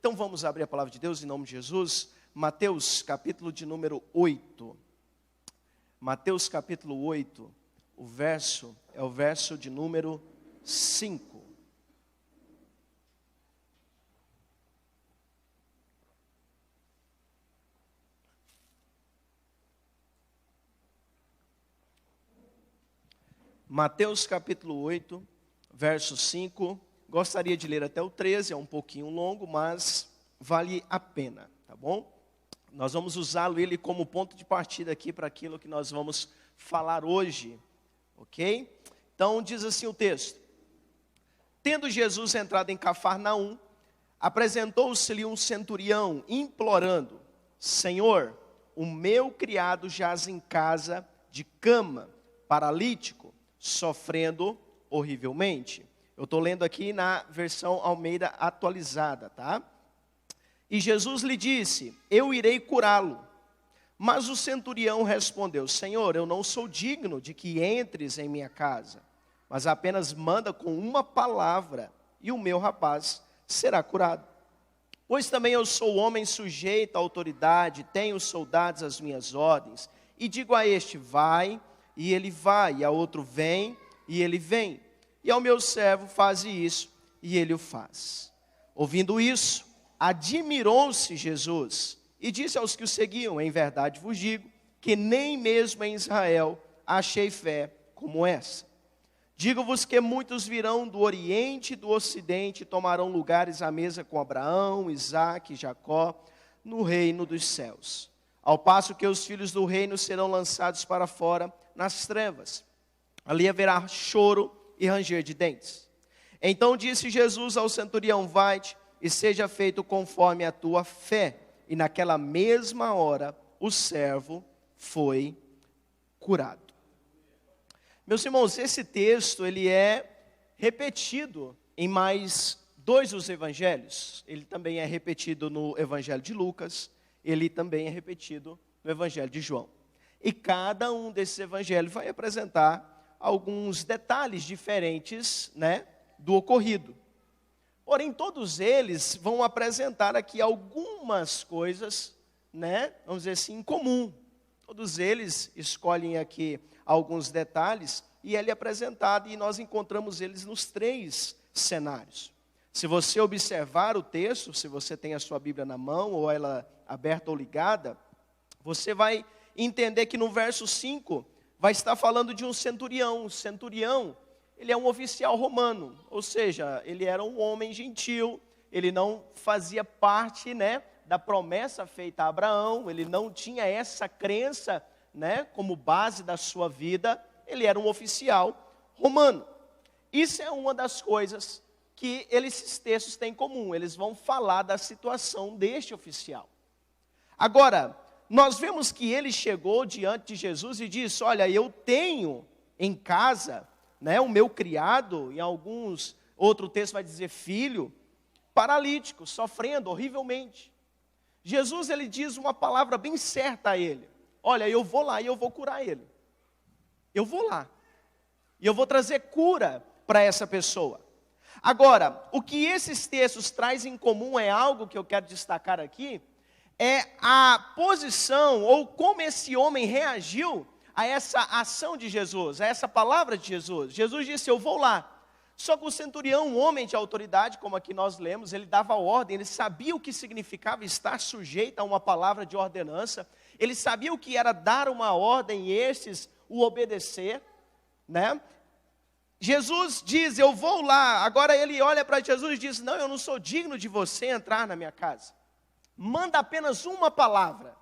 Então vamos abrir a palavra de Deus em nome de Jesus. Mateus capítulo de número 8. Mateus capítulo 8, o verso é o verso de número 5. Mateus capítulo 8, verso 5. Gostaria de ler até o 13, é um pouquinho longo, mas vale a pena, tá bom? Nós vamos usá-lo ele como ponto de partida aqui para aquilo que nós vamos falar hoje, ok? Então diz assim o texto: Tendo Jesus entrado em Cafarnaum, apresentou-se-lhe um centurião, implorando: Senhor, o meu criado jaz em casa de cama, paralítico, sofrendo horrivelmente. Eu estou lendo aqui na versão Almeida atualizada, tá? E Jesus lhe disse: eu irei curá-lo. Mas o centurião respondeu: Senhor, eu não sou digno de que entres em minha casa, mas apenas manda com uma palavra, e o meu rapaz será curado. Pois também eu sou homem sujeito à autoridade, tenho soldados às minhas ordens, e digo a este: vai, e ele vai, e a outro: vem, e ele vem. E ao meu servo: faze isso, e ele o faz. Ouvindo isso, admirou-se Jesus, e disse aos que o seguiam: em verdade vos digo, que nem mesmo em Israel achei fé como essa. Digo-vos que muitos virão do Oriente e do Ocidente, e tomarão lugares à mesa com Abraão, Isaque e Jacó, no reino dos céus. Ao passo que os filhos do reino serão lançados para fora, nas trevas. Ali haverá choro e ranger de dentes. Então disse Jesus ao centurião: vai-te, e seja feito conforme a tua fé. E naquela mesma hora, o servo foi curado. Meus irmãos, esse texto, ele é repetido em mais dois dos evangelhos. Ele também é repetido no evangelho de Lucas, ele também é repetido no evangelho de João. E cada um desses evangelhos vai apresentar alguns detalhes diferentes, do ocorrido. Porém, todos eles vão apresentar aqui algumas coisas, vamos dizer assim, em comum. Todos eles escolhem aqui alguns detalhes e ele é apresentado, e nós encontramos eles nos três cenários. Se você observar o texto, se você tem a sua Bíblia na mão, ou ela aberta ou ligada, você vai entender que no verso 5 vai estar falando de um centurião. O centurião, ele é um oficial romano, ou seja, ele era um homem gentil, ele não fazia parte, da promessa feita a Abraão, ele não tinha essa crença, como base da sua vida, ele era um oficial romano. Isso é uma das coisas que esses textos têm em comum, eles vão falar da situação deste oficial. Agora, nós vemos que ele chegou diante de Jesus e disse: olha, eu tenho em casa, o meu criado, em alguns, outro texto vai dizer filho, paralítico, sofrendo horrivelmente. Jesus, ele diz uma palavra bem certa a ele: olha, eu vou lá e eu vou curar ele. Eu vou lá e eu vou trazer cura para essa pessoa. Agora, o que esses textos trazem em comum é algo que eu quero destacar aqui, é a posição, ou como esse homem reagiu a essa ação de Jesus, a essa palavra de Jesus. Jesus disse: eu vou lá. Só que o centurião, um homem de autoridade, como aqui nós lemos, ele dava ordem, ele sabia o que significava estar sujeito a uma palavra de ordenança, ele sabia o que era dar uma ordem e estes o obedecer, Jesus diz: eu vou lá. Agora ele olha para Jesus e diz: não, eu não sou digno de você entrar na minha casa. Manda apenas uma palavra,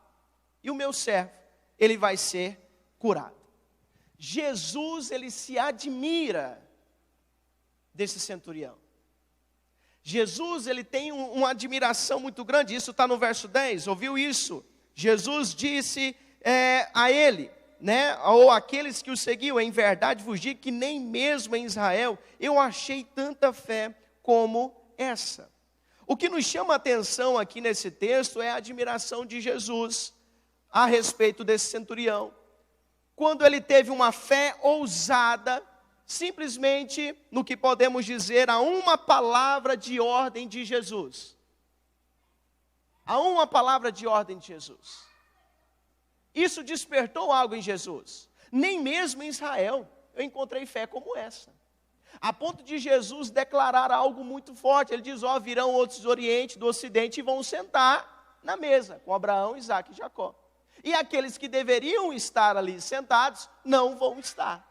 e o meu servo, ele vai ser curado. Jesus, ele se admira desse centurião. Jesus, ele tem uma admiração muito grande, isso está no verso 10, ouviu isso? Jesus disse a ele, ou aqueles que o seguiam: em verdade vos digo que nem mesmo em Israel eu achei tanta fé como essa. O que nos chama a atenção aqui nesse texto é a admiração de Jesus a respeito desse centurião. Quando ele teve uma fé ousada, simplesmente no que podemos dizer a uma palavra de ordem de Jesus. a uma palavra de ordem de Jesus. Isso despertou algo em Jesus. Nem mesmo em Israel eu encontrei fé como essa. A ponto de Jesus declarar algo muito forte. Ele diz, virão outros do Oriente, do Ocidente, e vão sentar na mesa com Abraão, Isaque e Jacó. E aqueles que deveriam estar ali sentados, não vão estar.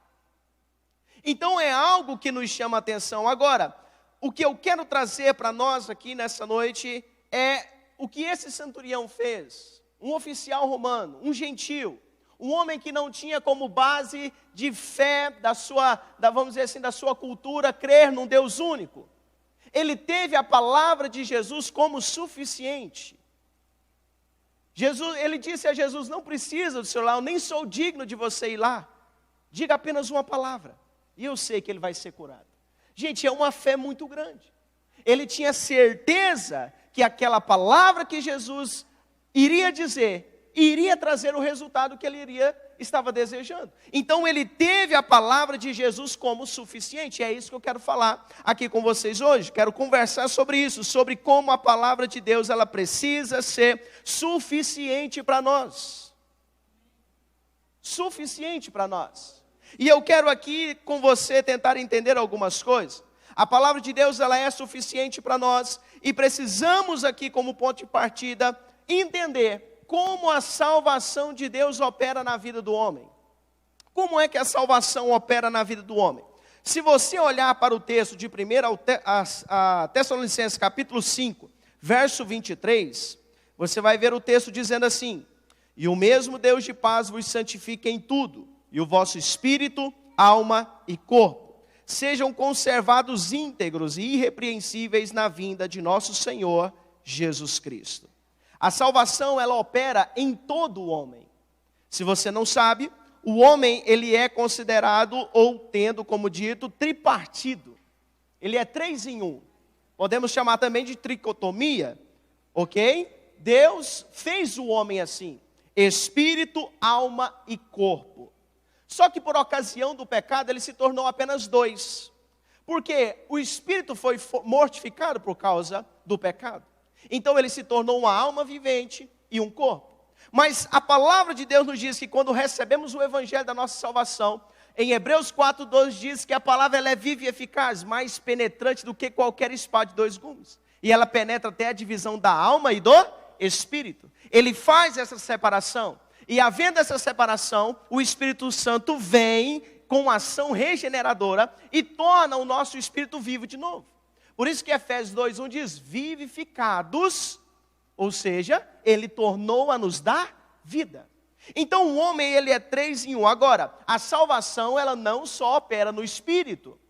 Então é algo que nos chama a atenção. Agora, o que eu quero trazer para nós aqui nessa noite é o que esse centurião fez. Um oficial romano, um gentil, um homem que não tinha como base de fé vamos dizer assim, da sua cultura, crer num Deus único. Ele teve a palavra de Jesus como suficiente. Ele disse a Jesus, não precisa do seu lá, eu nem sou digno de você ir lá. Diga apenas uma palavra, e eu sei que ele vai ser curado. Gente, é uma fé muito grande. Ele tinha certeza que aquela palavra que Jesus iria dizer, iria trazer o resultado que ele estava desejando. Então ele teve a palavra de Jesus como suficiente. É isso que eu quero falar aqui com vocês hoje. Quero conversar sobre isso, sobre como a palavra de Deus ela precisa ser suficiente para nós. Suficiente para nós. E eu quero aqui com você tentar entender algumas coisas. A palavra de Deus ela é suficiente para nós e precisamos aqui como ponto de partida entender como a salvação de Deus opera na vida do homem. Como é que a salvação opera na vida do homem? Se você olhar para o texto de 1 Tessalonicenses capítulo 5, verso 23, você vai ver o texto dizendo assim, e o mesmo Deus de paz vos santifique em tudo, e o vosso espírito, alma e corpo, sejam conservados íntegros e irrepreensíveis na vinda de nosso Senhor Jesus Cristo. A salvação, ela opera em todo o homem. Se você não sabe, o homem, ele é considerado, ou tendo como dito, tripartido. Ele é 3 em 1. Podemos chamar também de tricotomia, ok? Deus fez o homem assim, espírito, alma e corpo. Só que por ocasião do pecado, ele se tornou apenas 2. Porque o espírito foi mortificado por causa do pecado. Então ele se tornou uma alma vivente e um corpo. Mas a palavra de Deus nos diz que quando recebemos o evangelho da nossa salvação, em Hebreus 4:12 diz que a palavra ela é viva e eficaz, mais penetrante do que qualquer espada de 2 gumes. E ela penetra até a divisão da alma e do espírito. Ele faz essa separação. E havendo essa separação, o Espírito Santo vem com ação regeneradora e torna o nosso espírito vivo de novo. Por isso que Efésios 2:1 diz, vivificados, ou seja, ele tornou a nos dar vida. Então o homem ele é 3 em 1. Agora, a salvação ela não só opera no espírito.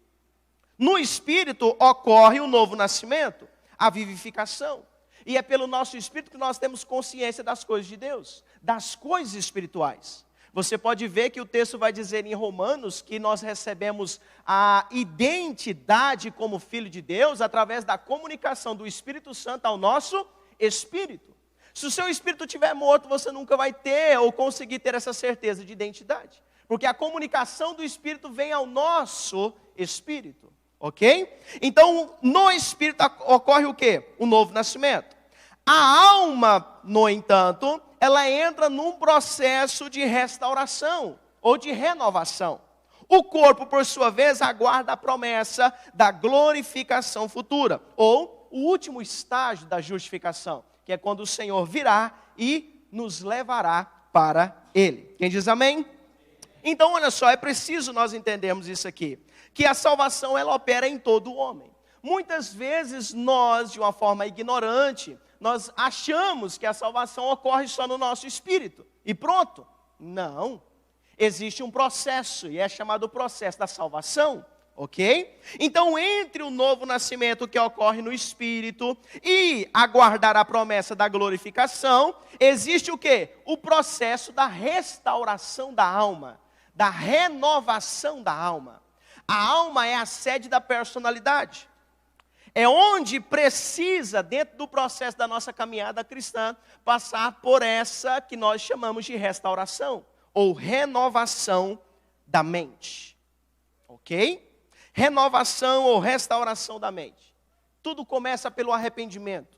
No espírito ocorre o novo nascimento, a vivificação. E é pelo nosso espírito que nós temos consciência das coisas de Deus, das coisas espirituais. Você pode ver que o texto vai dizer em Romanos que nós recebemos a identidade como filho de Deus através da comunicação do Espírito Santo ao nosso espírito. Se o seu espírito estiver morto, você nunca vai ter ou conseguir ter essa certeza de identidade. Porque a comunicação do espírito vem ao nosso espírito, ok? Então, no espírito ocorre o quê? O novo nascimento. A alma, no entanto, ela entra num processo de restauração ou de renovação. O corpo, por sua vez, aguarda a promessa da glorificação futura, ou o último estágio da justificação, que é quando o Senhor virá e nos levará para Ele. Quem diz amém? Então, olha só, é preciso nós entendermos isso aqui, que a salvação ela opera em todo o homem. Muitas vezes nós, de uma forma ignorante, nós achamos que a salvação ocorre só no nosso espírito. E pronto. Não. Existe um processo, e é chamado o processo da salvação. Ok? Então, entre o novo nascimento que ocorre no espírito e aguardar a promessa da glorificação, existe o quê? O processo da restauração da alma, da renovação da alma. A alma é a sede da personalidade. É onde precisa, dentro do processo da nossa caminhada cristã, passar por essa que nós chamamos de restauração, ou renovação da mente. Ok? Renovação ou restauração da mente. Tudo começa pelo arrependimento.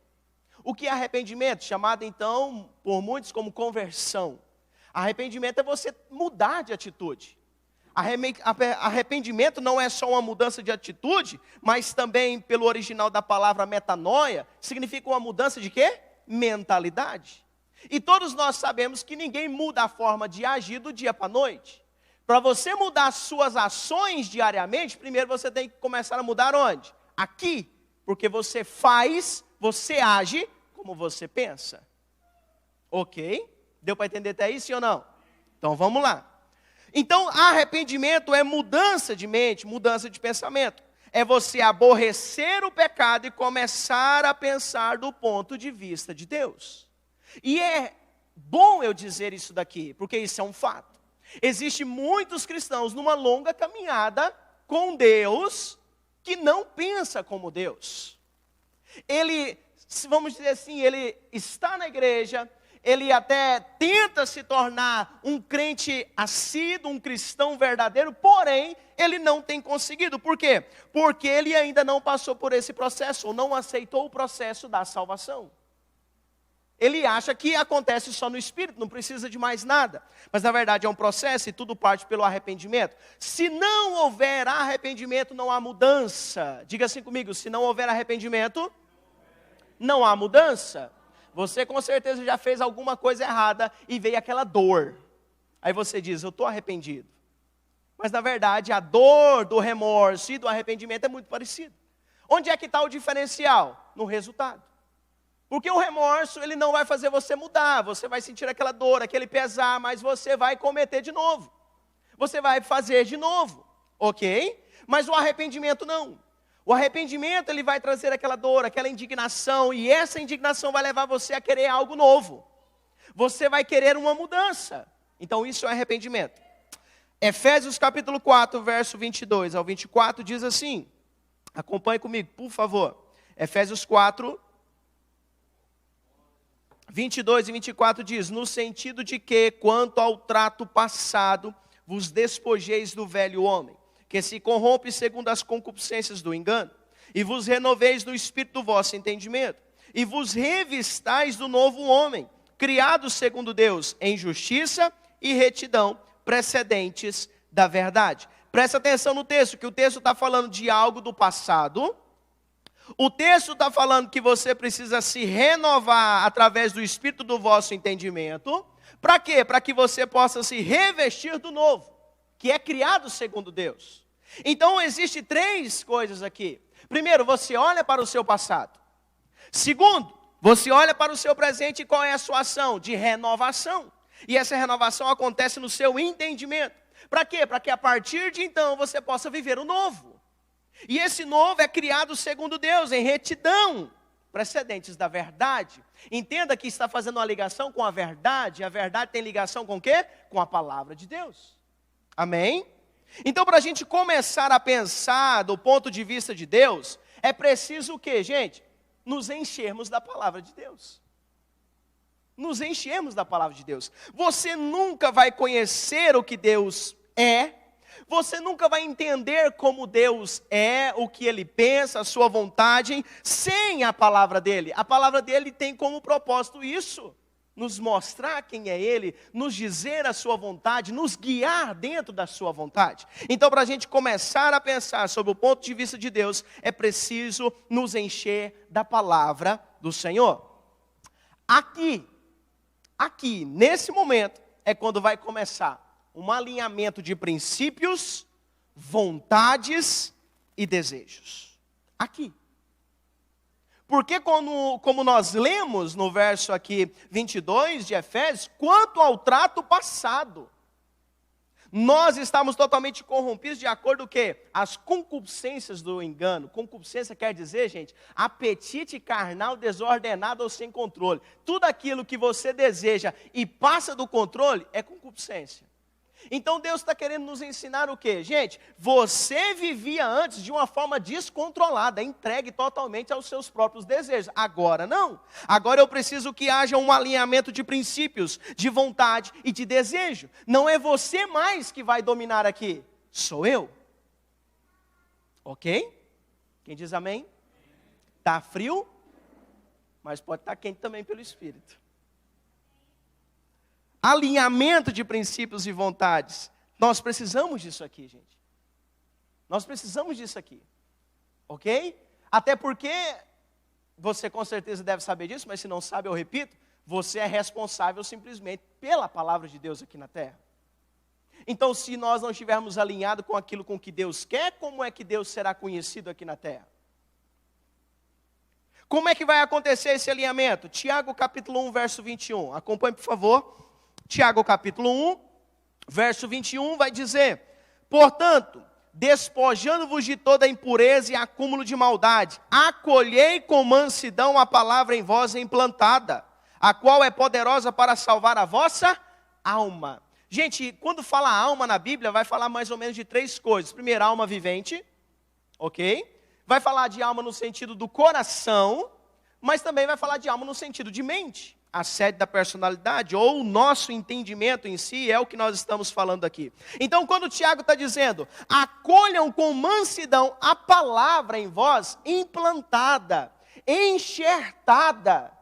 O que é arrependimento? Chamado então por muitos como conversão. Arrependimento é você mudar de atitude. Arrependimento não é só uma mudança de atitude, mas também, pelo original da palavra metanoia, significa uma mudança de quê? Mentalidade. E todos nós sabemos que ninguém muda a forma de agir do dia para a noite. Para você mudar as suas ações diariamente, primeiro você tem que começar a mudar onde? Aqui. Porque você faz, você age como você pensa. Ok? Deu para entender até isso, sim ou não? Então vamos lá. Então, arrependimento é mudança de mente, mudança de pensamento. É você aborrecer o pecado e começar a pensar do ponto de vista de Deus. E é bom eu dizer isso daqui, porque isso é um fato. Existem muitos cristãos numa longa caminhada com Deus que não pensa como Deus. Ele, vamos dizer assim, ele está na igreja, ele até tenta se tornar um crente assíduo, um cristão verdadeiro, porém, ele não tem conseguido. Por quê? Porque ele ainda não passou por esse processo, ou não aceitou o processo da salvação. Ele acha que acontece só no Espírito, não precisa de mais nada. Mas na verdade é um processo e tudo parte pelo arrependimento. Se não houver arrependimento, não há mudança. Diga assim comigo, se não houver arrependimento, não há mudança. Você com certeza já fez alguma coisa errada e veio aquela dor. Aí você diz, eu estou arrependido. Mas na verdade a dor do remorso e do arrependimento é muito parecido. Onde é que está o diferencial? No resultado. Porque o remorso, ele não vai fazer você mudar. Você vai sentir aquela dor, aquele pesar, mas você vai cometer de novo. Você vai fazer de novo, ok? Mas o arrependimento não. O arrependimento, ele vai trazer aquela dor, aquela indignação, e essa indignação vai levar você a querer algo novo. Você vai querer uma mudança. Então isso é arrependimento. Efésios capítulo 4, verso 22 ao 24 diz assim, acompanhe comigo, por favor. Efésios 4, 22 e 24 diz, no sentido de que, quanto ao trato passado, vos despojeis do velho homem, que se corrompe segundo as concupiscências do engano, e vos renoveis do espírito do vosso entendimento, e vos revistais do novo homem, criado segundo Deus, em justiça e retidão, precedentes da verdade. Presta atenção no texto, que o texto está falando de algo do passado. O texto está falando que você precisa se renovar através do espírito do vosso entendimento. Para quê? Para que você possa se revestir do novo, que é criado segundo Deus. Então, existem três coisas aqui. Primeiro, você olha para o seu passado. Segundo, você olha para o seu presente e qual é a sua ação? De renovação. E essa renovação acontece no seu entendimento. Para quê? Para que a partir de então você possa viver o novo. E esse novo é criado segundo Deus, em retidão, precedentes da verdade. Entenda que está fazendo uma ligação com a verdade. A verdade tem ligação com o quê? Com a palavra de Deus. Amém? Então, para a gente começar a pensar do ponto de vista de Deus, é preciso o quê, gente? Nos enchermos da palavra de Deus. Nos enchermos da palavra de Deus. Você nunca vai conhecer o que Deus é. Você nunca vai entender como Deus é, o que Ele pensa, a sua vontade, sem a palavra dEle. A palavra dEle tem como propósito isso. Nos mostrar quem é Ele, nos dizer a sua vontade, nos guiar dentro da sua vontade. Então, para a gente começar a pensar sobre o ponto de vista de Deus, é preciso nos encher da palavra do Senhor. Aqui, nesse momento, é quando vai começar um alinhamento de princípios, vontades e desejos. Aqui. Porque como nós lemos no verso aqui 22 de Efésios, quanto ao trato passado, nós estamos totalmente corrompidos de acordo com o quê? As concupiscências do engano. Concupiscência quer dizer, gente, apetite carnal desordenado ou sem controle. Tudo aquilo que você deseja e passa do controle é concupiscência. Então Deus está querendo nos ensinar o quê? Gente, você vivia antes de uma forma descontrolada, entregue totalmente aos seus próprios desejos. Agora não. Agora eu preciso que haja um alinhamento de princípios, de vontade e de desejo. Não é você mais que vai dominar aqui, sou eu. Ok? Quem diz amém? Está frio? mas pode estar quente também pelo Espírito. Alinhamento de princípios e vontades. Nós precisamos disso aqui, gente. Nós precisamos disso aqui. Ok? Até porque, você com certeza deve saber disso, mas se não sabe, eu repito, você é responsável simplesmente pela palavra de Deus aqui na terra. Então, se nós não estivermos alinhados com aquilo com que Deus quer, como é que Deus será conhecido aqui na terra? Como é que vai acontecer esse alinhamento? Tiago capítulo 1, verso 21. Acompanhe, por favor. Tiago capítulo 1, verso 21 vai dizer: portanto, despojando-vos de toda impureza e acúmulo de maldade, acolhei com mansidão a palavra em vós implantada, a qual é poderosa para salvar a vossa alma. Gente, quando fala alma na Bíblia, vai falar mais ou menos de 3 coisas. Primeiro, alma vivente, ok? Vai falar de alma no sentido do coração, mas também vai falar de alma no sentido de mente. A sede da personalidade, ou o nosso entendimento em si, é o que nós estamos falando aqui. Então, quando o Tiago está dizendo, acolham com mansidão a palavra em vós, implantada, enxertada.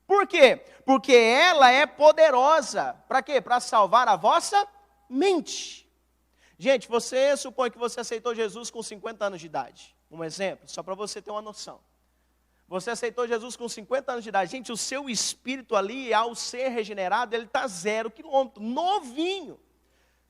Por quê? Porque ela é poderosa. Para quê? Para salvar a vossa mente. Gente, você supõe que você aceitou Jesus com 50 anos de idade. Um exemplo, só para você ter uma noção. Você aceitou Jesus com 50 anos de idade. Gente, o seu espírito ali, ao ser regenerado, ele está 0 quilômetro, novinho.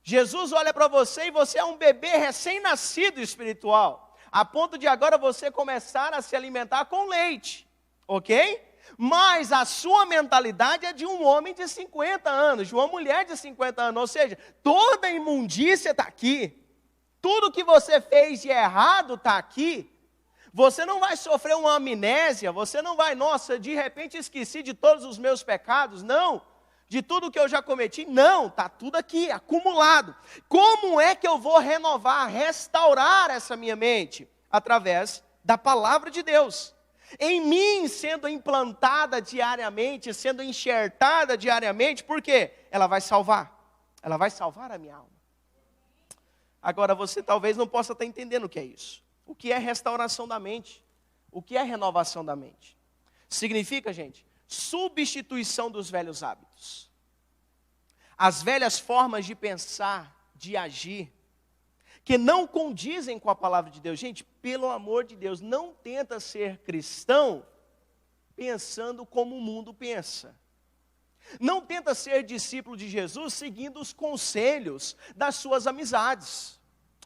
Jesus olha para você e você é um bebê recém-nascido espiritual. A ponto de agora você começar a se alimentar com leite. Ok? Mas a sua mentalidade é de um homem de 50 anos, de uma mulher de 50 anos. Ou seja, toda a imundícia está aqui. Tudo que você fez de errado está aqui. Você não vai sofrer uma amnésia, você não vai, nossa, de repente esqueci de todos os meus pecados, não. De tudo que eu já cometi, não, está tudo aqui, acumulado. Como é que eu vou renovar, restaurar essa minha mente? Através da palavra de Deus. Em mim, sendo implantada diariamente, sendo enxertada diariamente, por quê? Ela vai salvar a minha alma. Agora, você talvez não possa estar entendendo o que é isso. O que é restauração da mente? O que é renovação da mente? Significa, gente, substituição dos velhos hábitos. As velhas formas de pensar, de agir, que não condizem com a palavra de Deus. Gente, pelo amor de Deus, não tenta ser cristão pensando como o mundo pensa. Não tenta ser discípulo de Jesus seguindo os conselhos das suas amizades.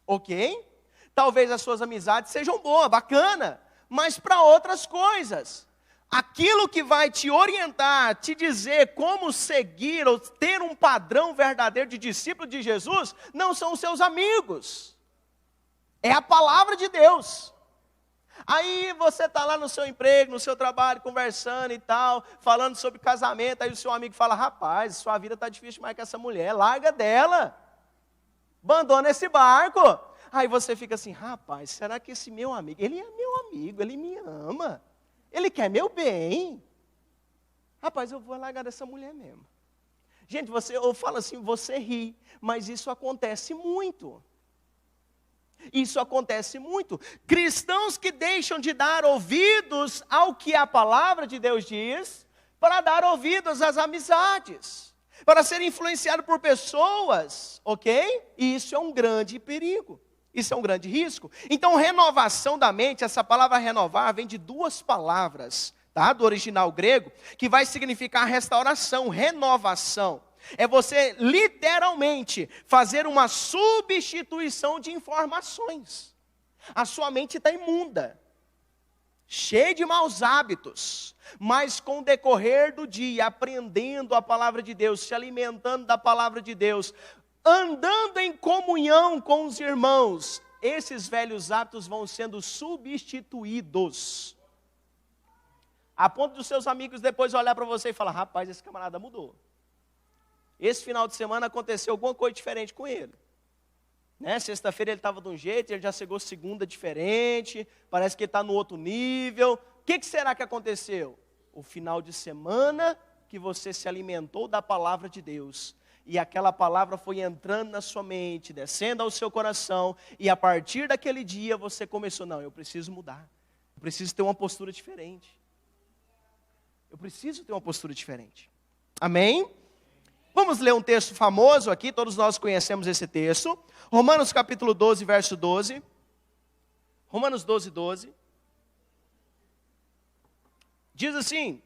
Ok? Talvez as suas amizades sejam boas, bacana, mas para outras coisas. Aquilo que vai te orientar, te dizer como seguir ou ter um padrão verdadeiro de discípulo de Jesus, não são os seus amigos. É a palavra de Deus. Aí você está lá no seu emprego, no seu trabalho, conversando e tal, falando sobre casamento, aí o seu amigo fala, rapaz, sua vida está difícil demais com essa mulher, larga dela, abandona esse barco. Aí você fica assim, rapaz, será que esse meu amigo, ele é meu amigo, ele me ama, ele quer meu bem. Rapaz, eu vou largar dessa mulher mesmo. Gente, eu falo assim, você ri, mas isso acontece muito. Isso acontece muito. Cristãos que deixam de dar ouvidos ao que a palavra de Deus diz, para dar ouvidos às amizades, para ser influenciado por pessoas, ok? E isso é um grande perigo. Isso é um grande risco. Então, renovação da mente, essa palavra renovar vem de 2 palavras, tá? Do original grego, que vai significar restauração, renovação. É você literalmente fazer uma substituição de informações. A sua mente está imunda, cheia de maus hábitos, mas com o decorrer do dia, aprendendo a palavra de Deus, se alimentando da palavra de Deus, andando em comunhão com os irmãos, esses velhos hábitos vão sendo substituídos. A ponto dos seus amigos depois olhar para você e falar, rapaz, esse camarada mudou. Esse final de semana aconteceu alguma coisa diferente com ele. Né? Sexta-feira ele estava de um jeito, ele já chegou segunda diferente, parece que ele está no outro nível. O que será que aconteceu? O final de semana que você se alimentou da palavra de Deus. E aquela palavra foi entrando na sua mente, descendo ao seu coração. E a partir daquele dia você começou, não, eu preciso mudar. Eu preciso ter uma postura diferente. Eu preciso ter uma postura diferente. Amém? Vamos ler um texto famoso aqui, todos nós conhecemos esse texto. Romanos capítulo 12, verso 12. Romanos 12, 12. Diz assim: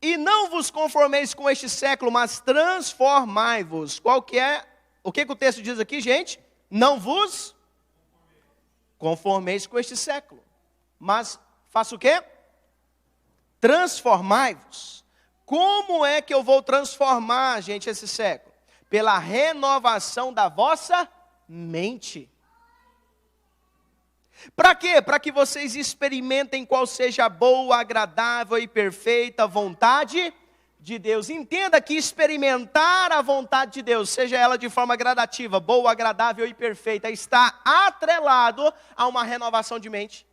e não vos conformeis com este século, mas transformai-vos. Qual que é? O que o texto diz aqui, gente? Não vos conformeis com este século, mas faça o quê? Transformai-vos. Como é que eu vou transformar, gente, esse século? Pela renovação da vossa mente. Para quê? Para que vocês experimentem qual seja a boa, agradável e perfeita vontade de Deus. Entenda que experimentar a vontade de Deus, seja ela de forma gradativa, boa, agradável e perfeita, está atrelado a uma renovação de mente.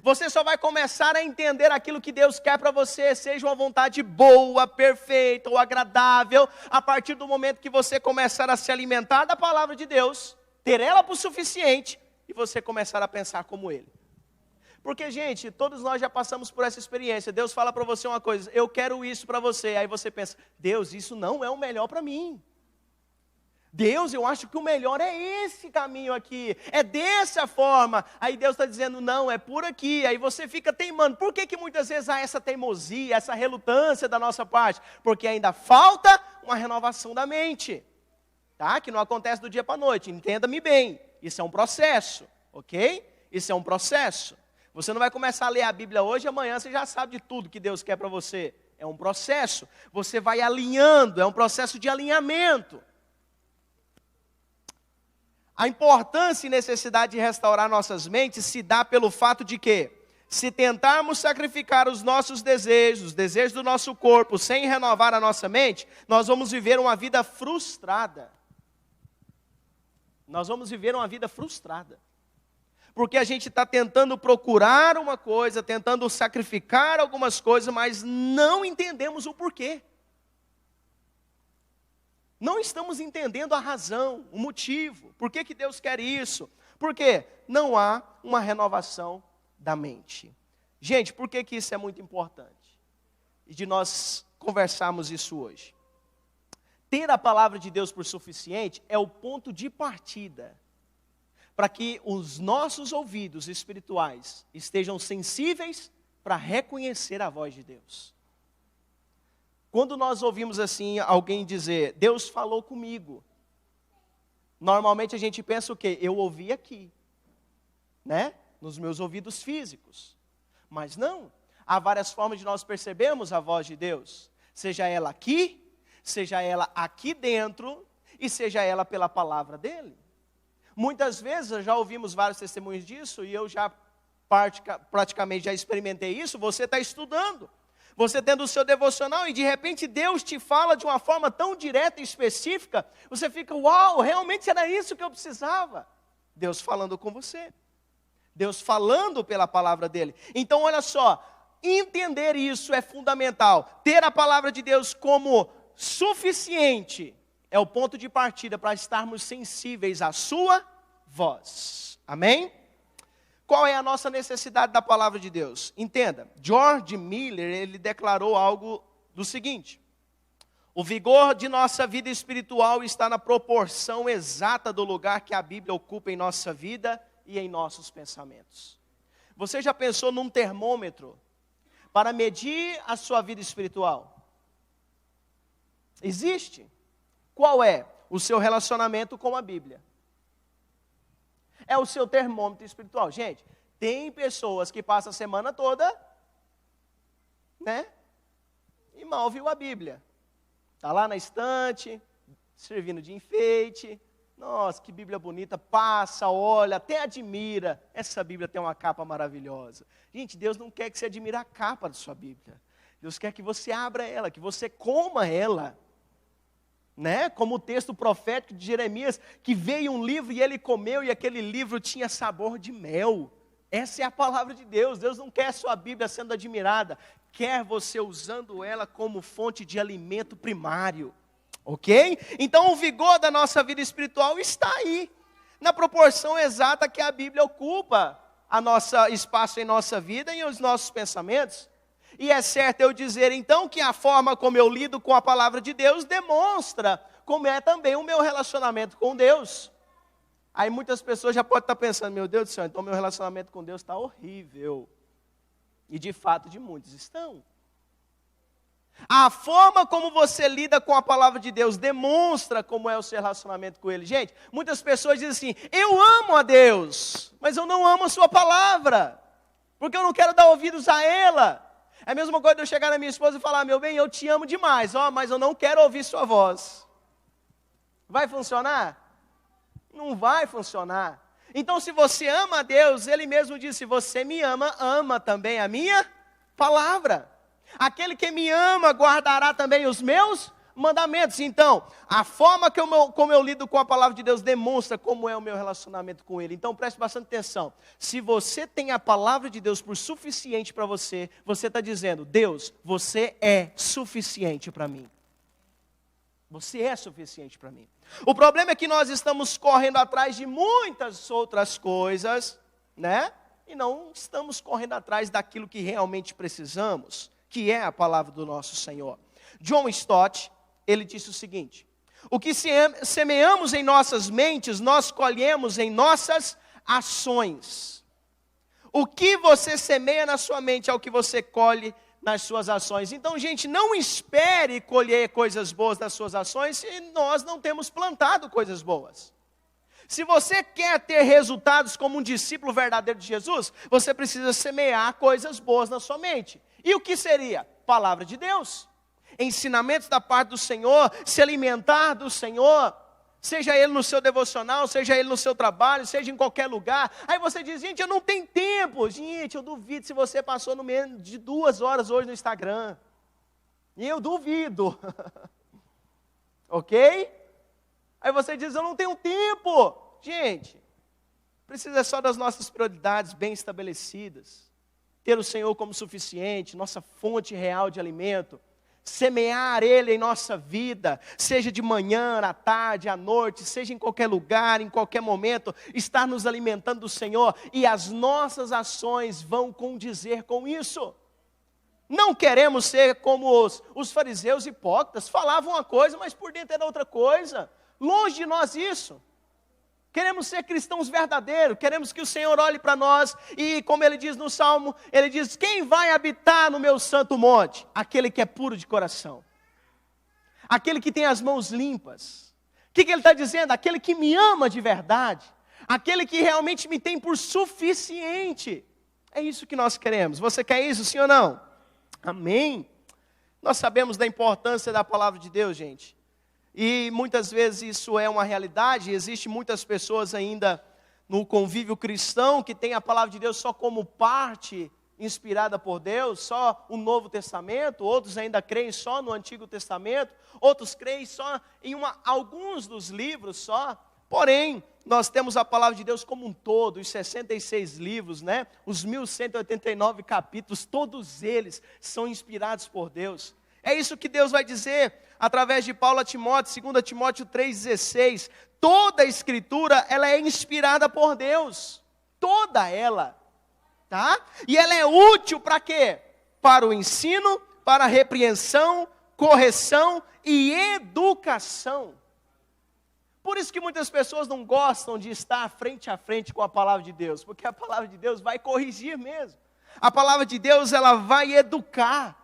Você só vai começar a entender aquilo que Deus quer para você, seja uma vontade boa, perfeita ou agradável, a partir do momento que você começar a se alimentar da palavra de Deus, ter ela por suficiente, e você começar a pensar como Ele. Porque, gente, todos nós já passamos por essa experiência. Deus fala para você uma coisa: eu quero isso para você. Aí você pensa: Deus, isso não é o melhor para mim. Deus, eu acho que o melhor é esse caminho aqui, é dessa forma. Aí Deus está dizendo: não, é por aqui. Aí você fica teimando. Por que muitas vezes há essa teimosia, essa relutância da nossa parte? Porque ainda falta uma renovação da mente, tá? Que não acontece do dia para a noite, entenda-me bem. Isso é um processo, ok? Isso é um processo. Você não vai começar a ler a Bíblia hoje e amanhã você já sabe de tudo que Deus quer para você. É um processo. Você vai alinhando, é um processo de alinhamento. A importância e necessidade de restaurar nossas mentes se dá pelo fato de que, se tentarmos sacrificar os nossos desejos, os desejos do nosso corpo, sem renovar a nossa mente, nós vamos viver uma vida frustrada. Nós vamos viver uma vida frustrada. Porque a gente está tentando procurar uma coisa, tentando sacrificar algumas coisas, mas não entendemos o porquê. Não estamos entendendo a razão, o motivo. Por que Deus quer isso? Porque não há uma renovação da mente. Gente, por que isso é muito importante? E de nós conversarmos isso hoje. Ter a palavra de Deus por suficiente é o ponto de partida para que os nossos ouvidos espirituais estejam sensíveis para reconhecer a voz de Deus. Quando nós ouvimos assim alguém dizer: Deus falou comigo, normalmente a gente pensa o quê? Eu ouvi aqui, né? Nos meus ouvidos físicos. Mas não, há várias formas de nós percebermos a voz de Deus. Seja ela aqui, seja ela aqui dentro, e seja ela pela palavra dele. Muitas vezes, já ouvimos vários testemunhos disso, e eu já praticamente já experimentei isso. Você está estudando, você tendo o seu devocional, e de repente Deus te fala de uma forma tão direta e específica, você fica: uau, realmente era isso que eu precisava. Deus falando com você, Deus falando pela palavra dele. Então olha só, entender isso é fundamental. Ter a palavra de Deus como suficiente é o ponto de partida para estarmos sensíveis à sua voz. Amém? Qual é a nossa necessidade da palavra de Deus? Entenda, George Miller, ele declarou algo do seguinte: o vigor de nossa vida espiritual está na proporção exata do lugar que a Bíblia ocupa em nossa vida e em nossos pensamentos. Você já pensou num termômetro para medir a sua vida espiritual? Existe. Qual é? O seu relacionamento com a Bíblia. É o seu termômetro espiritual. Gente, tem pessoas que passam a semana toda, né? E mal viu a Bíblia. Está lá na estante, servindo de enfeite. Nossa, que Bíblia bonita. Passa, olha, até admira. Essa Bíblia tem uma capa maravilhosa. Gente, Deus não quer que você admire a capa da sua Bíblia. Deus quer que você abra ela, que você coma ela. Né? Como o texto profético de Jeremias, que veio um livro e ele comeu, e aquele livro tinha sabor de mel. Essa é a palavra de Deus. Deus não quer a sua Bíblia sendo admirada, quer você usando ela como fonte de alimento primário. Ok? Então o vigor da nossa vida espiritual está aí, na proporção exata que a Bíblia ocupa espaço em nossa vida e os nossos pensamentos. E é certo eu dizer, então, que a forma como eu lido com a palavra de Deus demonstra como é também o meu relacionamento com Deus. Aí muitas pessoas já podem estar pensando, meu Deus do céu, então meu relacionamento com Deus está horrível. E de fato, de muitos estão. A forma como você lida com a palavra de Deus demonstra como é o seu relacionamento com Ele. Gente, muitas pessoas dizem assim, eu amo a Deus, mas eu não amo a sua palavra, porque eu não quero dar ouvidos a ela. É a mesma coisa de eu chegar na minha esposa e falar, meu bem, eu te amo demais, mas eu não quero ouvir sua voz. Vai funcionar? Não vai funcionar. Então, se você ama a Deus, Ele mesmo disse, se você me ama, ama também a minha palavra. Aquele que me ama guardará também os meus mandamentos. Então, a forma como eu lido com a palavra de Deus demonstra como é o meu relacionamento com Ele. Então, preste bastante atenção. Se você tem a palavra de Deus por suficiente para você, você está dizendo, Deus, você é suficiente para mim. Você é suficiente para mim. O problema é que nós estamos correndo atrás de muitas outras coisas, né? E não estamos correndo atrás daquilo que realmente precisamos, que é a palavra do nosso Senhor. John Stott, ele disse o seguinte, o que semeamos em nossas mentes, nós colhemos em nossas ações. O que você semeia na sua mente é o que você colhe nas suas ações. Então, gente, não espere colher coisas boas das suas ações se nós não temos plantado coisas boas. Se você quer ter resultados como um discípulo verdadeiro de Jesus, você precisa semear coisas boas na sua mente. E o que seria? Palavra de Deus. Ensinamentos da parte do Senhor, se alimentar do Senhor, seja Ele no seu devocional, seja Ele no seu trabalho, seja em qualquer lugar. Aí você diz, gente, eu não tenho tempo. Gente, eu duvido se você passou no menos de 2 horas hoje no Instagram. E eu duvido. Ok? Aí você diz, eu não tenho tempo. Gente, precisa só das nossas prioridades bem estabelecidas. Ter o Senhor como suficiente, nossa fonte real de alimento. Semear Ele em nossa vida, seja de manhã, à tarde, à noite, seja em qualquer lugar, em qualquer momento, estar nos alimentando do Senhor, e as nossas ações vão condizer com isso. Não queremos ser como os fariseus hipócritas, falavam uma coisa, mas por dentro era outra coisa. Longe de nós isso. Queremos ser cristãos verdadeiros, queremos que o Senhor olhe para nós e, como Ele diz no Salmo, Ele diz, quem vai habitar no meu santo monte? Aquele que é puro de coração, aquele que tem as mãos limpas. O que Ele está dizendo? Aquele que me ama de verdade, aquele que realmente me tem por suficiente. É isso que nós queremos. Você quer isso, sim ou não? Amém? Nós sabemos da importância da palavra de Deus, gente. E muitas vezes isso é uma realidade, existem muitas pessoas ainda no convívio cristão que tem a palavra de Deus só como parte inspirada por Deus, só o Novo Testamento, outros ainda creem só no Antigo Testamento, outros creem só em alguns dos livros só. Porém, nós temos a palavra de Deus como um todo, os 66 livros, né? Os 1189 capítulos, todos eles são inspirados por Deus. É isso que Deus vai dizer através de Paulo a Timóteo, 2 Timóteo 3,16. Toda a Escritura, ela é inspirada por Deus. Toda ela. Tá? E ela é útil para quê? Para o ensino, para a repreensão, correção e educação. Por isso que muitas pessoas não gostam de estar frente a frente com a palavra de Deus. Porque a palavra de Deus vai corrigir mesmo. A palavra de Deus, ela vai educar.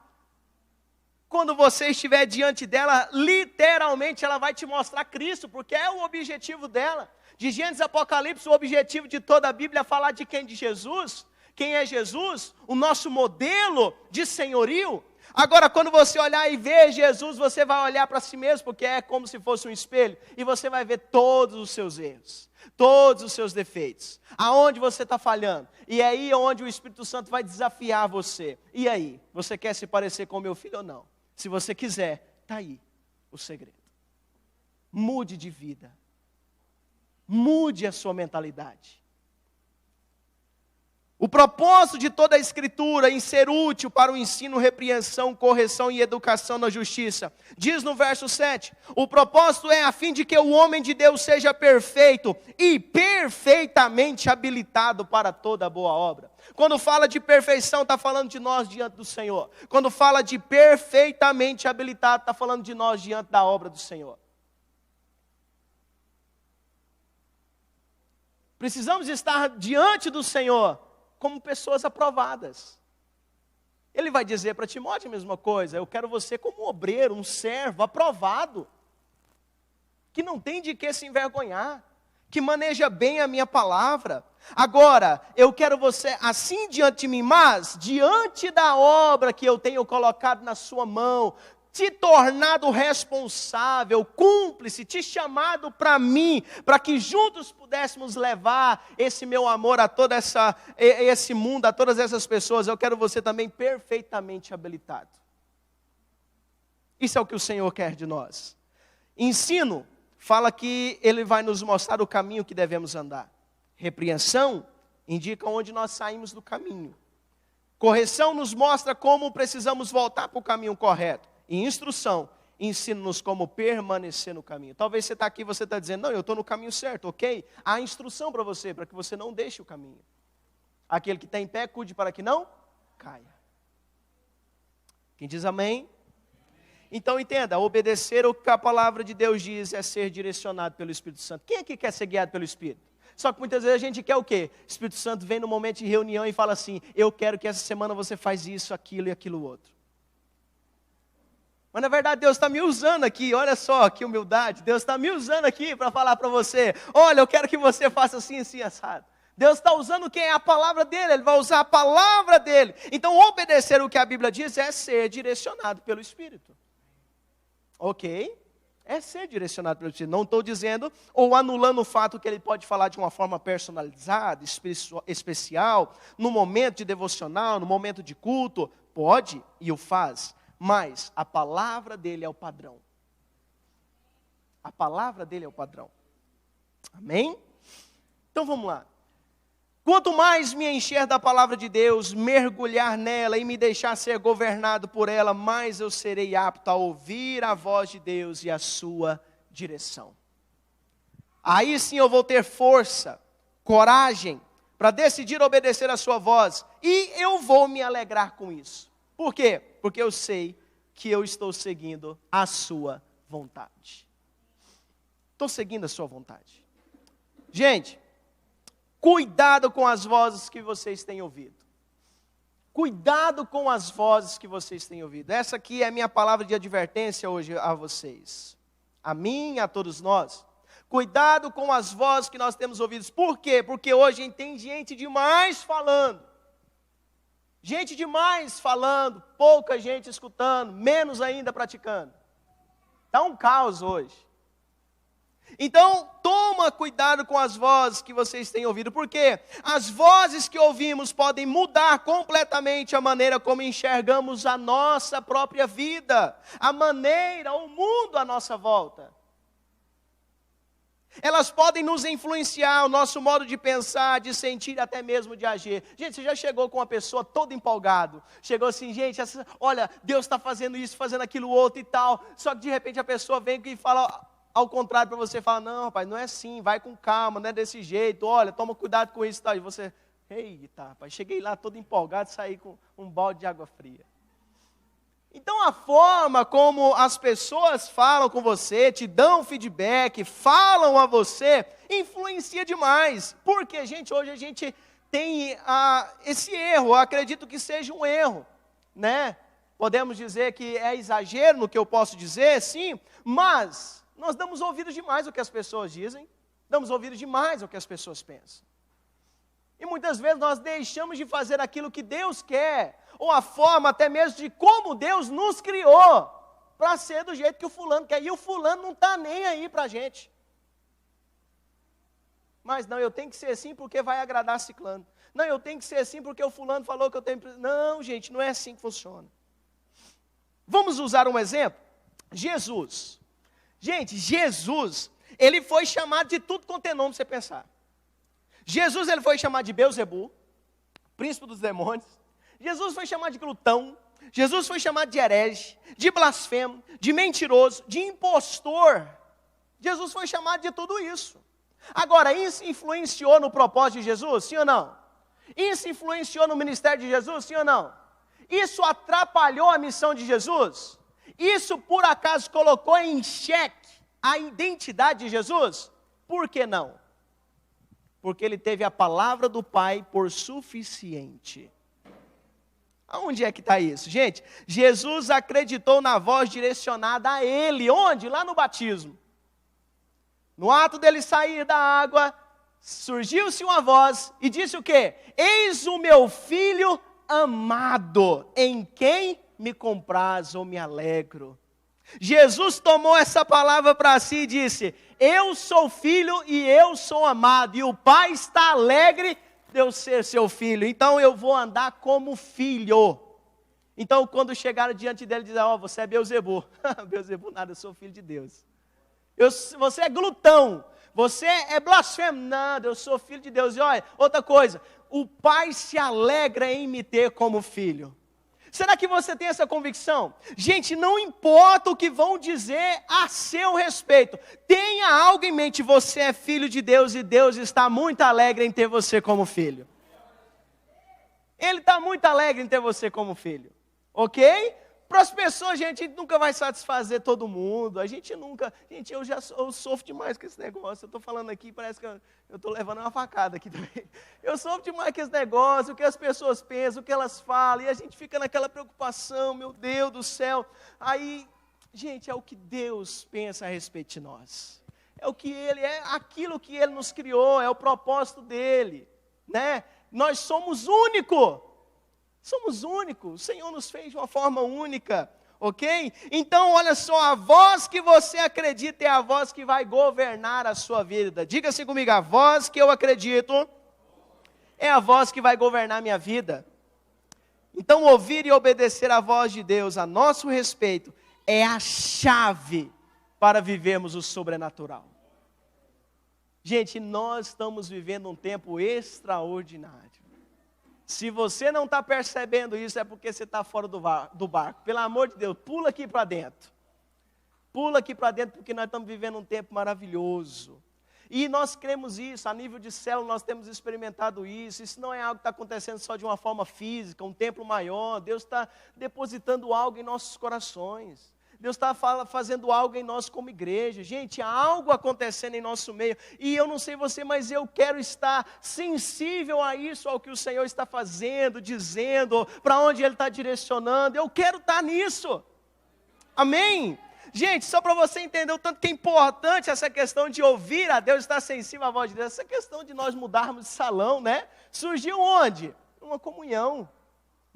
Quando você estiver diante dela, literalmente ela vai te mostrar Cristo, porque é o objetivo dela. De Gênesis a Apocalipse, o objetivo de toda a Bíblia é falar de quem? De Jesus. Quem é Jesus? O nosso modelo de senhorio. Agora, quando você olhar e ver Jesus, você vai olhar para si mesmo, porque é como se fosse um espelho, e você vai ver todos os seus erros, todos os seus defeitos, aonde você está falhando. E é aí onde o Espírito Santo vai desafiar você. E aí, você quer se parecer com meu filho ou não? Se você quiser, está aí o segredo. Mude de vida. Mude a sua mentalidade. O propósito de toda a Escritura em ser útil para o ensino, repreensão, correção e educação na justiça. Diz no verso 7, o propósito é a fim de que o homem de Deus seja perfeito e perfeitamente habilitado para toda boa obra. Quando fala de perfeição, está falando de nós diante do Senhor. Quando fala de perfeitamente habilitado, está falando de nós diante da obra do Senhor. Precisamos estar diante do Senhor como pessoas aprovadas. Ele vai dizer para Timóteo a mesma coisa. Eu quero você como um obreiro, um servo aprovado, que não tem de que se envergonhar, que maneja bem a minha palavra. Agora, eu quero você assim diante de mim, mas diante da obra que eu tenho colocado na sua mão, te tornado responsável, cúmplice, te chamado para mim, para que juntos pudéssemos levar esse meu amor a todo esse mundo, a todas essas pessoas. Eu quero você também perfeitamente habilitado. Isso é o que o Senhor quer de nós. Ensino fala que Ele vai nos mostrar o caminho que devemos andar. Repreensão indica onde nós saímos do caminho. Correção nos mostra como precisamos voltar para o caminho correto. E instrução, ensina-nos como permanecer no caminho. Talvez você está aqui e você está dizendo, não, eu estou no caminho certo, ok? Há instrução para você, para que você não deixe o caminho. Aquele que está em pé, cuide para que não caia. Quem diz amém? Então entenda, obedecer o que a palavra de Deus diz é ser direcionado pelo Espírito Santo. Quem aqui quer ser guiado pelo Espírito? Só que muitas vezes a gente quer o quê? O Espírito Santo vem no momento de reunião e fala assim, eu quero que essa semana você faz isso, aquilo e aquilo outro. Mas na verdade Deus está me usando aqui, olha só que humildade, Deus está me usando aqui para falar para você, olha, eu quero que você faça assim, assim, assado. Deus está usando quem é a palavra dele, Ele vai usar a palavra dele. Então obedecer o que a Bíblia diz é ser direcionado pelo Espírito. Ok? É ser direcionado pelo Espírito. Não estou dizendo ou anulando o fato que ele pode falar de uma forma personalizada, especial, no momento de devocional, no momento de culto, pode e o faz. Mas a palavra dele é o padrão. A palavra dele é o padrão. Amém? Então vamos lá. Quanto mais me encher da palavra de Deus, mergulhar nela e me deixar ser governado por ela, mais eu serei apto a ouvir a voz de Deus e a sua direção. Aí sim eu vou ter força, coragem, para decidir obedecer a sua voz. E eu vou me alegrar com isso. Por quê? Porque eu sei que eu estou seguindo a sua vontade. Estou seguindo a sua vontade. Gente, cuidado com as vozes que vocês têm ouvido. Cuidado com as vozes que vocês têm ouvido. Essa aqui é a minha palavra de advertência hoje a vocês. A mim e a todos nós. Cuidado com as vozes que nós temos ouvido. Por quê? Porque hoje tem gente demais falando. Gente demais falando, pouca gente escutando, menos ainda praticando. Está um caos hoje. Então, toma cuidado com as vozes que vocês têm ouvido, porque as vozes que ouvimos podem mudar completamente a maneira como enxergamos a nossa própria vida, a maneira, o mundo à nossa volta. Elas podem nos influenciar, o nosso modo de pensar, de sentir, até mesmo de agir. Gente, você já chegou com uma pessoa todo empolgado. Chegou assim, gente, olha, Deus está fazendo isso, fazendo aquilo outro e tal. Só que de repente a pessoa vem e fala ao contrário para você. Fala, não, rapaz, não é assim, vai com calma, não é desse jeito. Olha, toma cuidado com isso e tal. E você, eita, rapaz, cheguei lá todo empolgado, saí com um balde de água fria. Então a forma como as pessoas falam com você, te dão feedback, falam a você, influencia demais. Porque, gente, hoje a gente tem esse erro, eu acredito que seja um erro, né? Podemos dizer que é exagero no que eu posso dizer, sim, mas nós damos ouvido demais ao que as pessoas dizem, damos ouvido demais ao que as pessoas pensam. E muitas vezes nós deixamos de fazer aquilo que Deus quer, ou a forma até mesmo de como Deus nos criou, para ser do jeito que o fulano quer. E o fulano não está nem aí para a gente. Mas não, eu tenho que ser assim porque vai agradar ciclano. Não, eu tenho que ser assim porque o fulano falou que eu tenho... Não, gente, não é assim que funciona. Vamos usar um exemplo? Jesus. Gente, Jesus, ele foi chamado de tudo quanto é nome você pensar. Jesus, ele foi chamado de Beelzebul, príncipe dos demônios. Jesus foi chamado de glutão. Jesus foi chamado de herege, de blasfemo, de mentiroso, de impostor. Jesus foi chamado de tudo isso. Agora, isso influenciou no propósito de Jesus? Sim ou não? Isso influenciou no ministério de Jesus? Sim ou não? Isso atrapalhou a missão de Jesus? Isso, por acaso, colocou em xeque a identidade de Jesus? Por que não? Porque ele teve a palavra do Pai por suficiente. Aonde é que está isso? Gente, Jesus acreditou na voz direcionada a ele. Onde? Lá no batismo. No ato dele sair da água, surgiu-se uma voz e disse o quê? Eis o meu filho amado, em quem me compraz ou me alegro. Jesus tomou essa palavra para si e disse, eu sou filho e eu sou amado, e o Pai está alegre de eu ser seu filho, então eu vou andar como filho. Então quando chegaram diante dele, diziam, você é Beelzebu. Beelzebu nada, eu sou filho de Deus. Você é glutão, você é blasfemo. Nada, eu sou filho de Deus. E olha, outra coisa, o Pai se alegra em me ter como filho. Será que você tem essa convicção? Gente, não importa o que vão dizer a seu respeito. Tenha algo em mente, você é filho de Deus e Deus está muito alegre em ter você como filho. Ele está muito alegre em ter você como filho. Ok? Para as pessoas, gente, a gente nunca vai satisfazer todo mundo. Gente, eu sofro demais com esse negócio. Eu estou falando aqui, parece que eu estou levando uma facada aqui também. Eu sofro demais com esse negócio, o que as pessoas pensam, o que elas falam. E a gente fica naquela preocupação, meu Deus do céu. Aí, gente, é o que Deus pensa a respeito de nós. É o que é aquilo que Ele nos criou, é o propósito dEle. Né? Nós somos únicos. Somos únicos, o Senhor nos fez de uma forma única, ok? Então olha só, a voz que você acredita é a voz que vai governar a sua vida. Diga-se comigo, a voz que eu acredito é a voz que vai governar a minha vida. Então ouvir e obedecer a voz de Deus a nosso respeito é a chave para vivermos o sobrenatural. Gente, nós estamos vivendo um tempo extraordinário. Se você não está percebendo isso, é porque você está fora do barco. Pelo amor de Deus, pula aqui para dentro. Pula aqui para dentro, porque nós estamos vivendo um tempo maravilhoso. E nós cremos isso, a nível de célula nós temos experimentado isso. Isso não é algo que está acontecendo só de uma forma física, um templo maior. Deus está depositando algo em nossos corações. Deus está fazendo algo em nós como igreja. Gente, há algo acontecendo em nosso meio. E eu não sei você, mas eu quero estar sensível a isso, ao que o Senhor está fazendo, dizendo, para onde Ele está direcionando. Eu quero estar nisso. Amém? Gente, só para você entender o tanto que é importante essa questão de ouvir a Deus, estar sensível à voz de Deus. Essa questão de nós mudarmos de salão, né? Surgiu onde? Uma comunhão.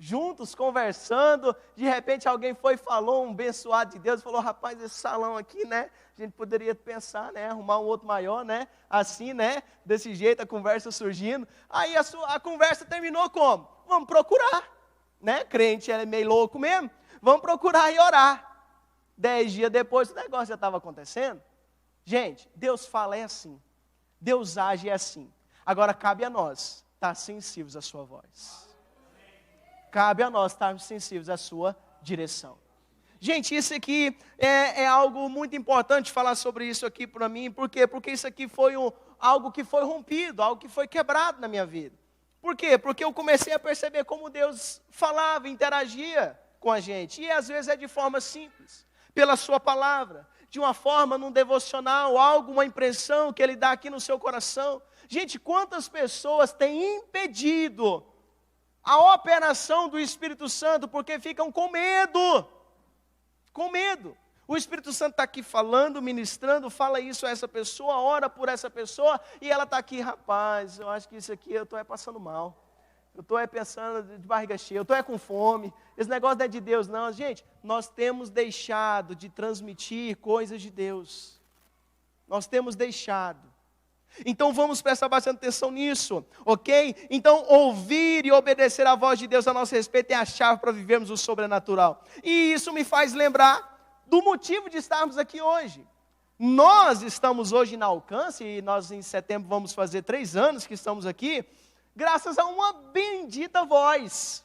Juntos, conversando, de repente alguém foi e falou, um abençoado de Deus, falou, rapaz, esse salão aqui, né, a gente poderia pensar, né, arrumar um outro maior, né, assim, né, desse jeito, a conversa surgindo. Aí a conversa terminou como? Vamos procurar, né, crente é meio louco mesmo, vamos procurar e orar. 10 dias depois, o negócio já estava acontecendo. Gente, Deus fala é assim, Deus age é assim. Agora cabe a nós estar sensíveis à sua voz. Cabe a nós estarmos sensíveis à sua direção. Gente, isso aqui é algo muito importante falar sobre isso aqui para mim. Por quê? Porque isso aqui foi algo que foi rompido, algo que foi quebrado na minha vida. Por quê? Porque eu comecei a perceber como Deus falava, interagia com a gente. E às vezes é de forma simples, pela sua palavra, de uma forma num devocional, algo, uma impressão que Ele dá aqui no seu coração. Gente, quantas pessoas têm impedido a operação do Espírito Santo, porque ficam com medo. Com medo. O Espírito Santo está aqui falando, ministrando, fala isso a essa pessoa, ora por essa pessoa, e ela está aqui, rapaz, eu acho que isso aqui eu estou passando mal. Eu estou pensando de barriga cheia, eu estou com fome. Esse negócio não é de Deus, não. Gente, nós temos deixado de transmitir coisas de Deus. Nós temos deixado. Então vamos prestar bastante atenção nisso, ok? Então ouvir e obedecer a voz de Deus a nosso respeito é a chave para vivermos o sobrenatural. E isso me faz lembrar do motivo de estarmos aqui hoje. Nós estamos hoje na Alcance, e nós em setembro vamos fazer 3 anos que estamos aqui, graças a uma bendita voz.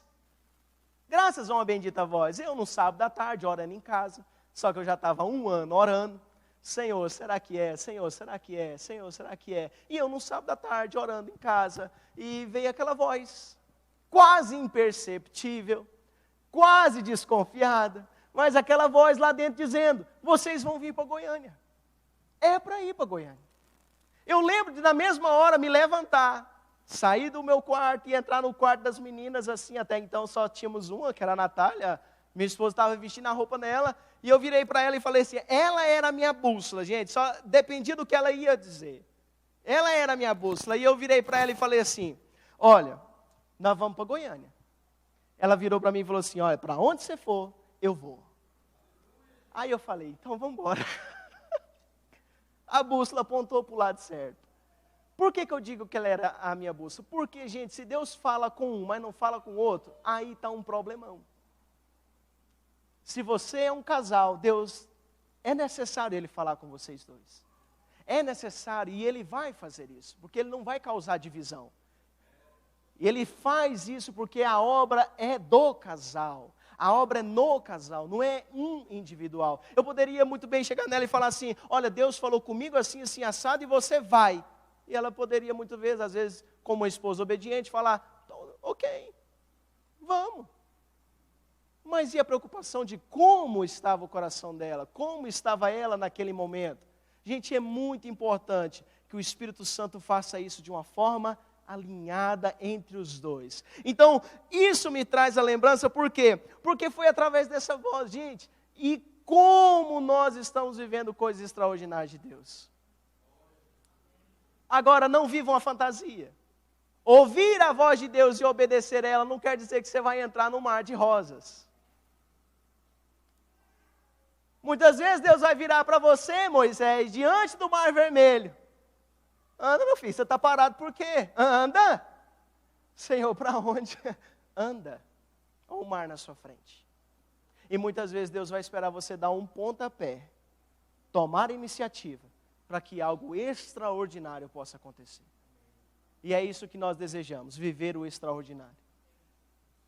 Graças a uma bendita voz. Eu no sábado à tarde, orando em casa, só que eu já estava 1 ano orando. Senhor, será que é? Senhor, será que é? Senhor, será que é? E eu no sábado à tarde, orando em casa, e veio aquela voz, quase imperceptível, quase desconfiada, mas aquela voz lá dentro dizendo, vocês vão vir para Goiânia. É para ir para Goiânia. Eu lembro de na mesma hora me levantar, sair do meu quarto e entrar no quarto das meninas, assim, até então só tínhamos uma, que era a Natália, minha esposa estava vestindo a roupa nela, e eu virei para ela e falei assim, ela era a minha bússola, gente, só dependia do que ela ia dizer. Ela era a minha bússola, e eu virei para ela e falei assim, olha, nós vamos para Goiânia. Ela virou para mim e falou assim, olha, para onde você for, eu vou. Aí eu falei, então vamos embora. A bússola apontou para o lado certo. Por que eu digo que ela era a minha bússola? Porque, gente, se Deus fala com um, mas não fala com o outro, aí está um problemão. Se você é um casal, Deus, é necessário Ele falar com vocês dois. É necessário, e Ele vai fazer isso, porque Ele não vai causar divisão. Ele faz isso porque a obra é do casal. A obra é no casal, não é um individual. Eu poderia muito bem chegar nela e falar assim, olha, Deus falou comigo assim, assim, assado, e você vai. E ela poderia muitas vezes, às vezes, como uma esposa obediente, falar, ok, vamos. Mas e a preocupação de como estava o coração dela? Como estava ela naquele momento? Gente, é muito importante que o Espírito Santo faça isso de uma forma alinhada entre os dois. Então, isso me traz a lembrança, por quê? Porque foi através dessa voz, gente, e como nós estamos vivendo coisas extraordinárias de Deus. Agora, não vivam a fantasia. Ouvir a voz de Deus e obedecer a ela não quer dizer que você vai entrar no mar de rosas. Muitas vezes Deus vai virar para você, Moisés, diante do mar vermelho. Anda, meu filho, você está parado por quê? Anda. Senhor, para onde? Anda. Olha o mar na sua frente. E muitas vezes Deus vai esperar você dar um pontapé, tomar iniciativa, para que algo extraordinário possa acontecer. E é isso que nós desejamos, viver o extraordinário.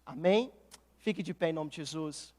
Amém? Fique de pé em nome de Jesus.